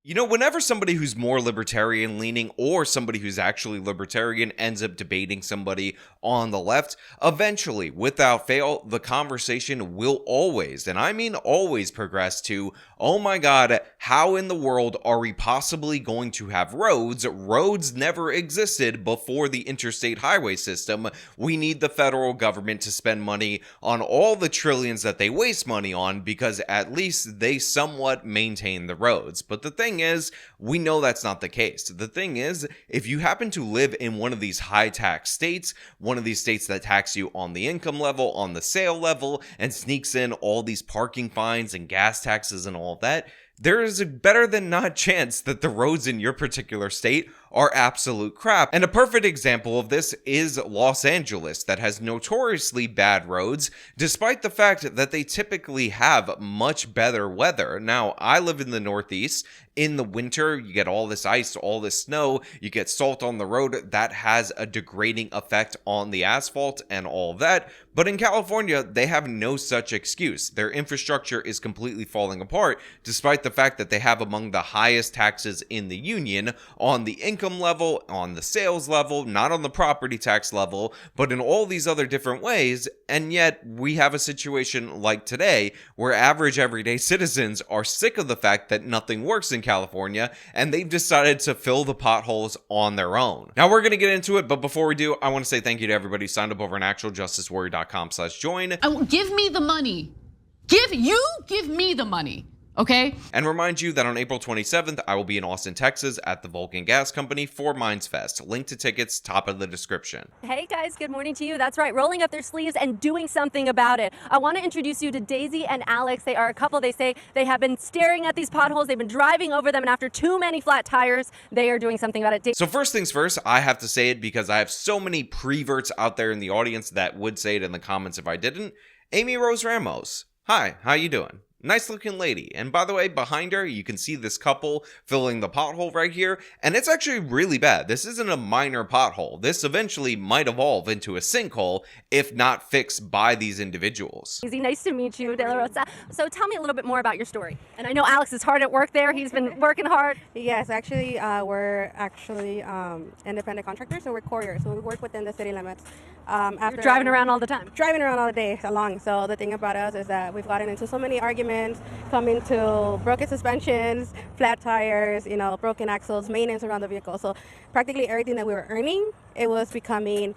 You know, whenever somebody who's more libertarian leaning or somebody who's actually libertarian ends up debating somebody on the left, eventually, without fail, the conversation will always, and I mean always, progress to, oh my god, how in the world are we possibly going to have roads? Roads never existed before the interstate highway system. We need the federal government to spend money on all the trillions that they waste money on because at least they somewhat maintain the roads. But the thing is, we know that's not the case. The thing is, if you happen to live in one of these high tax states, one of these states that tax you on the income level, on the sale level, and sneaks in all these parking fines and gas taxes and all that, there is a better than not chance that the roads in your particular state are absolute crap. And a perfect example of this is Los Angeles, that has notoriously bad roads, despite the fact that they typically have much better weather. Now, I live in the Northeast. In the winter, you get all this ice, all this snow, you get salt on the road. That has a degrading effect on the asphalt and all that. But in California, they have no such excuse. Their infrastructure is completely falling apart, despite the fact that they have among the highest taxes in the union on the income level, on the sales level, not on the property tax level, but in all these other different ways. And yet we have a situation like today where average everyday citizens are sick of the fact that nothing works in California, and they've decided to fill the potholes on their own. Now we're going to get into it, but before we do, I want to say thank you to everybody who signed up over on actualjusticewarrior.com/join. Give me the money. Give me the money. Okay. And remind you that on April 27th, I will be in Austin, Texas at the Vulcan Gas Company for Minds Fest. Link to tickets, top of the description. Hey guys, good morning to you. That's right, rolling up their sleeves and doing something about it. I want to introduce you to Daisy and Alex. They are a couple. They say they have been staring at these potholes. They've been driving over them, and after too many flat tires, they are doing something about it. So first things first, I have to say it because I have so many preverts out there in the audience that would say it in the comments if I didn't. Amy Rose Ramos. Hi, how you doing? Nice looking lady. And by the way, behind her, you can see this couple filling the pothole right here. And it's actually really bad. This isn't a minor pothole. This eventually might evolve into a sinkhole if not fixed by these individuals. Easy, nice to meet you, De La Rosa. So tell me a little bit more about your story. And I know Alex is hard at work there. He's been working hard. Yes, actually, we're independent contractors, so we're couriers. So we work within the city limits. You're driving around all the time. Driving around all the day long. So the thing about us is that we've gotten into so many arguments, coming to broken suspensions, flat tires, broken axles, maintenance around the vehicle. So practically everything that we were earning, it was becoming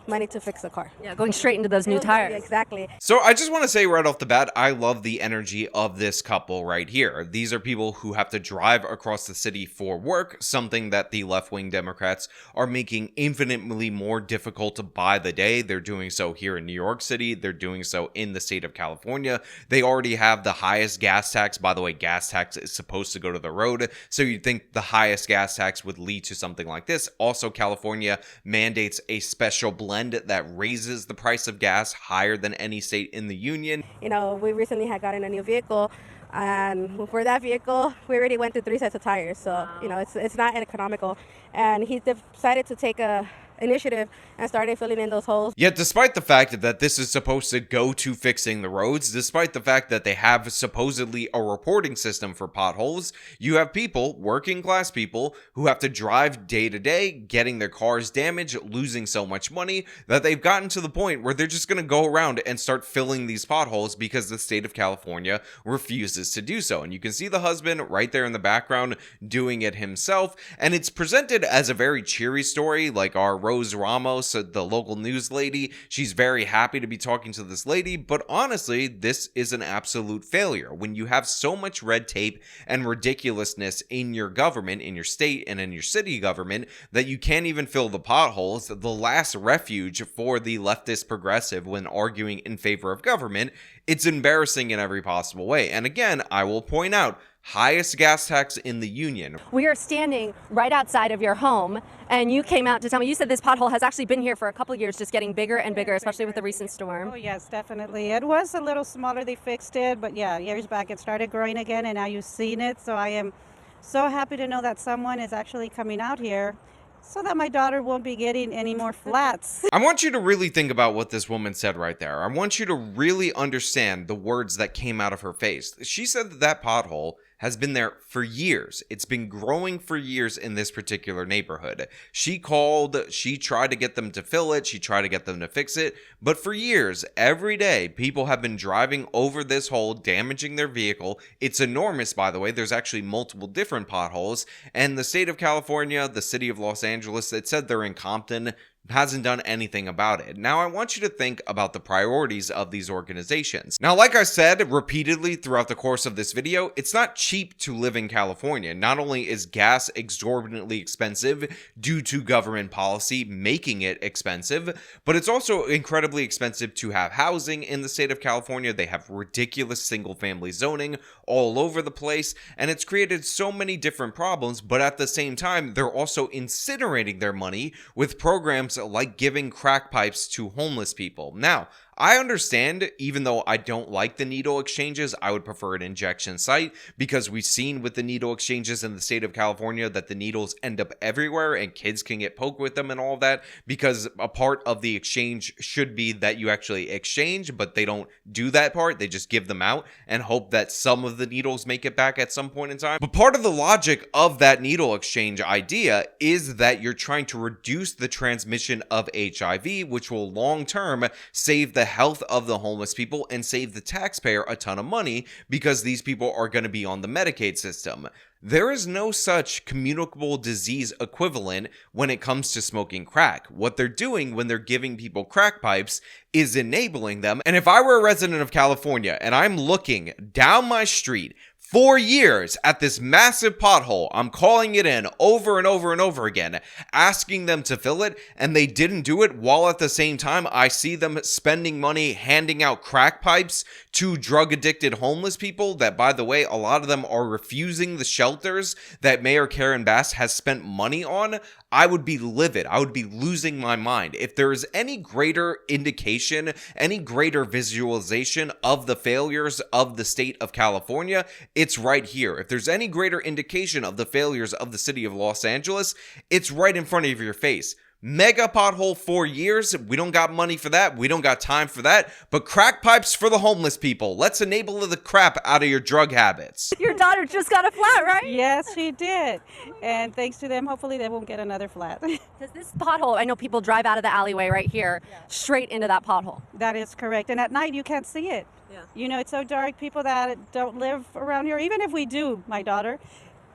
money to fix the car. Yeah, going straight into those new tires. Exactly. So I just want to say right off the bat, I love the energy of this couple right here. These are people who have to drive across the city for work, something that the left-wing Democrats are making infinitely more difficult by the day. They're doing so here in New York City. They're doing so in the state of California. They already have the highest gas tax. By the way, gas tax is supposed to go to the road. So you'd think the highest gas tax would lead to something like this. Also, California mandates a special blend that raises the price of gas higher than any state in the union. We recently had gotten a new vehicle, and for that vehicle, we already went through 3 sets of tires. So, it's not economical. And he decided to take a initiative and started filling in those holes. Yet despite the fact that this is supposed to go to fixing the roads, despite the fact that they have supposedly a reporting system for potholes, you have people, working class people, who have to drive day to day, getting their cars damaged, losing so much money that they've gotten to the point where they're just going to go around and start filling these potholes because the state of California refuses to do so. And you can see the husband right there in the background doing it himself, and it's presented as a very cheery story, like our Rose Ramos, the local news lady. She's very happy to be talking to this lady, but honestly, this is an absolute failure. When you have so much red tape and ridiculousness in your government, in your state, and in your city government, that you can't even fill the potholes, the last refuge for the leftist progressive when arguing in favor of government, it's embarrassing in every possible way. And again, I will point out, highest gas tax in the union. We are standing right outside of your home, and you came out to tell me, you said this pothole has actually been here for a couple of years, just getting bigger and bigger, especially with the recent storm. Oh yes, definitely. It was a little smaller, they fixed it, but yeah, years back it started growing again, and now you've seen it. So I am so happy to know that someone is actually coming out here so that my daughter won't be getting any more flats. I want you to really think about what this woman said right there. I want you to really understand the words that came out of her face. She said that that pothole has been there for years. It's been growing for years in this particular neighborhood. She called, she tried to get them to fill it, she tried to get them to fix it, but for years, every day, people have been driving over this hole, damaging their vehicle. It's enormous, by the way. There's actually multiple different potholes, and the state of California, the city of Los Angeles, it said they're in Compton, hasn't done anything about it. Now, I want you to think about the priorities of these organizations. Now, like I said repeatedly throughout the course of this video, it's not cheap to live in California. Not only is gas exorbitantly expensive due to government policy making it expensive, but it's also incredibly expensive to have housing in the state of California. They have ridiculous single-family zoning all over the place, and it's created so many different problems, but at the same time, they're also incinerating their money with programs like giving crack pipes to homeless people. Now, I understand, even though I don't like the needle exchanges, I would prefer an injection site, because we've seen with the needle exchanges in the state of California that the needles end up everywhere and kids can get poked with them and all that, because a part of the exchange should be that you actually exchange, but they don't do that part. They just give them out and hope that some of the needles make it back at some point in time. But part of the logic of that needle exchange idea is that you're trying to reduce the transmission of HIV, which will long term save the health of the homeless people and save the taxpayer a ton of money, because these people are going to be on the Medicaid system. There is no such communicable disease equivalent when it comes to smoking crack. What they're doing when they're giving people crack pipes is enabling them. And if I were a resident of California and I'm looking down my street for years at this massive pothole, I'm calling it in over and over and over again, asking them to fill it, and they didn't do it, while at the same time I see them spending money handing out crack pipes to drug-addicted homeless people that, by the way, a lot of them are refusing the shelters that Mayor Karen Bass has spent money on, I would be livid. I would be losing my mind. If there is any greater indication, any greater visualization of the failures of the state of California, it's right here. If there's any greater indication of the failures of the city of Los Angeles, it's right in front of your face. Mega pothole 4 years. We don't got money for that. We don't got time for that. But crack pipes for the homeless people. Let's enable the crap out of your drug habits. Your daughter just got a flat, right? Yes, she did. And thanks to them, hopefully they won't get another flat. Does this pothole, I know people drive out of the alleyway right here, straight into that pothole. That is correct. And at night you can't see it. Yeah. You know, it's so dark. People that don't live around here, even if we do, my daughter.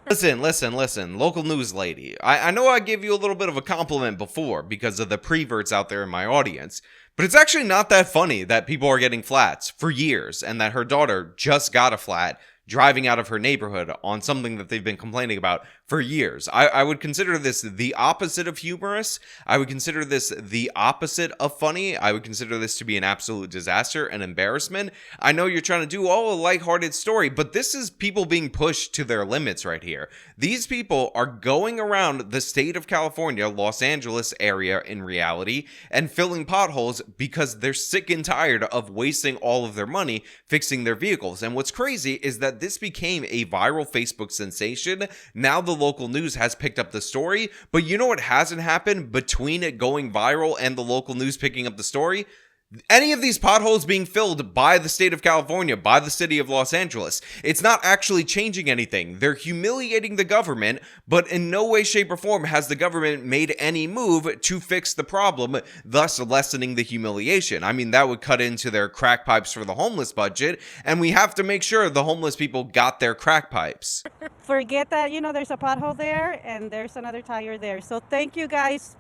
Listen, local news lady. I know I gave you a little bit of a compliment before because of the preverts out there in my audience, but it's actually not that funny that people are getting flats for years and that her daughter just got a flat driving out of her neighborhood on something that they've been complaining about for years. I would consider this the opposite of humorous. I would consider this the opposite of funny. I would consider this to be an absolute disaster, an embarrassment. I know you're trying to do a lighthearted story, but this is people being pushed to their limits right here. These people are going around the state of California, Los Angeles area in reality, and filling potholes because they're sick and tired of wasting all of their money fixing their vehicles. And what's crazy is that this became a viral Facebook sensation. Now the local news has picked up the story, but you know what hasn't happened between it going viral and the local news picking up the story? Any of these potholes being filled by the state of California, by the city of Los Angeles. It's not actually changing anything. They're humiliating the government, but in no way, shape, or form has the government made any move to fix the problem, thus lessening the humiliation. I mean, that would cut into their crack pipes for the homeless budget, and we have to make sure the homeless people got their crack pipes. Forget that, you know, there's a pothole there and there's another tire there. So thank you guys.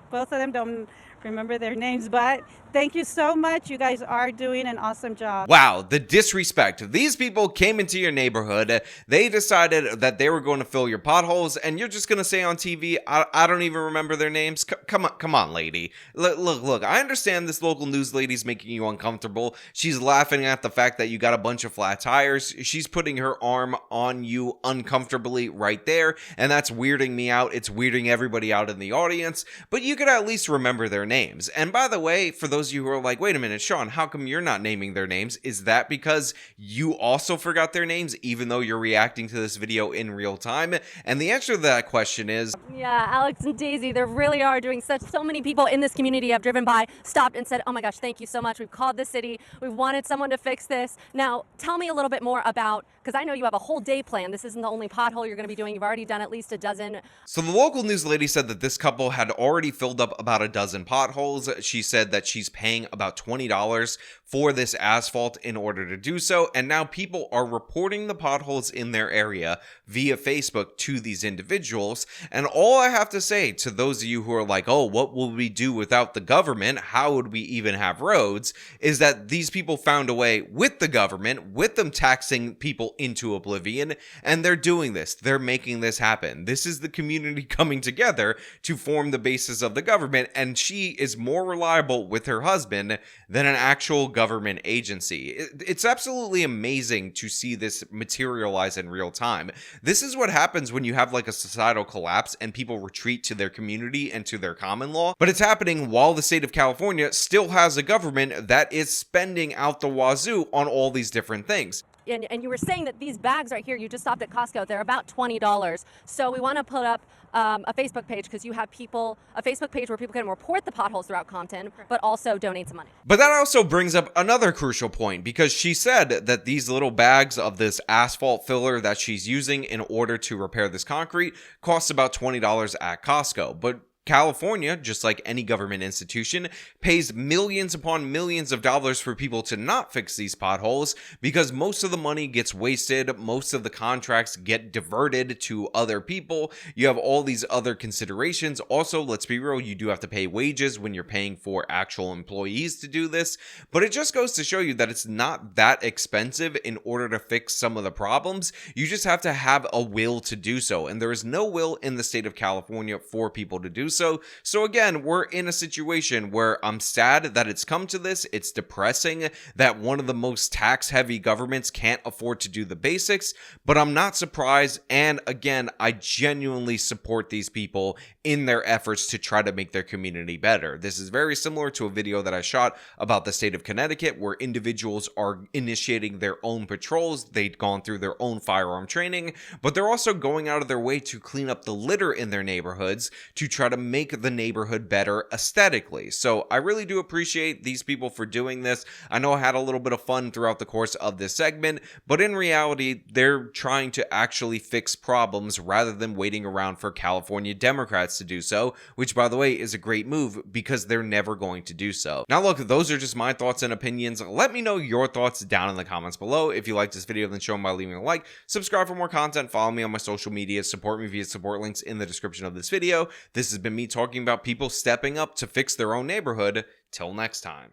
Both of them don't remember their names, but thank you so much. You guys are doing an awesome job. Wow, the disrespect. These people came into your neighborhood. They decided that they were going to fill your potholes, and you're just going to say on TV, I don't even remember their names. Come on, lady. Look, I understand this local news lady's making you uncomfortable. She's laughing at the fact that you got a bunch of flat tires. She's putting her arm on you uncomfortably right there, and that's weirding me out. It's weirding everybody out in the audience, but you could at least remember their names. And by the way, for those of you who are like, wait a minute, Sean, how come you're not naming their names? Is that because you also forgot their names, even though you're reacting to this video in real time? And the answer to that question is, Yeah, Alex and Daisy, there really are doing so many people in this community have driven by, stopped and said, oh my gosh, thank you so much. We've called the city. We've wanted someone to fix this. Now, tell me a little bit more about, because I know you have a whole day plan. This isn't the only pothole you're going to be doing. You've already done at least a dozen. So the local news lady said that this couple had already filled up about a dozen potholes. She said that she's paying about $20 for this asphalt in order to do so. And now people are reporting the potholes in their area via Facebook to these individuals. And all I have to say to those of you who are like, oh, what will we do without the government? How would we even have roads? Is that these people found a way with the government, with them taxing people into oblivion, and they're doing this. They're making this happen. This is the community coming together to form the basis of the government, and she is more reliable with her husband than an actual government agency. It's absolutely amazing to see this materialize in real time. This is what happens when you have like a societal collapse and people retreat to their community and to their common law, but it's happening while the state of California still has a government that is spending out the wazoo on all these different things. And you were saying that these bags right here, you just stopped at Costco, they're about $20. So we want to put up a Facebook page, because you have a Facebook page where people can report the potholes throughout Compton, but also donate some money. But that also brings up another crucial point, because she said that these little bags of this asphalt filler that she's using in order to repair this concrete costs about $20 at Costco. But California, just like any government institution, pays millions upon millions of dollars for people to not fix these potholes, because most of the money gets wasted, most of the contracts get diverted to other people. You have all these other considerations. Also, let's be real, you do have to pay wages when you're paying for actual employees to do this, but it just goes to show you that it's not that expensive in order to fix some of the problems. You just have to have a will to do so, and there is no will in the state of California for people to do so. So again, we're in a situation where I'm sad that it's come to this. It's depressing that one of the most tax-heavy governments can't afford to do the basics, but I'm not surprised. And again, I genuinely support these people in their efforts to try to make their community better. This is very similar to a video that I shot about the state of Connecticut, where individuals are initiating their own patrols. They'd gone through their own firearm training, but they're also going out of their way to clean up the litter in their neighborhoods to try to make the neighborhood better aesthetically. So I really do appreciate these people for doing this. I know I had a little bit of fun throughout the course of this segment, but in reality, they're trying to actually fix problems rather than waiting around for California Democrats to do so, which by the way is a great move, because they're never going to do so. Now look, those are just my thoughts and opinions. Let me know your thoughts down in the comments below. If you like this video, then show them by leaving a like, subscribe for more content, follow me on my social media, support me via support links in the description of this video. This has been me talking about people stepping up to fix their own neighborhood. Till next time.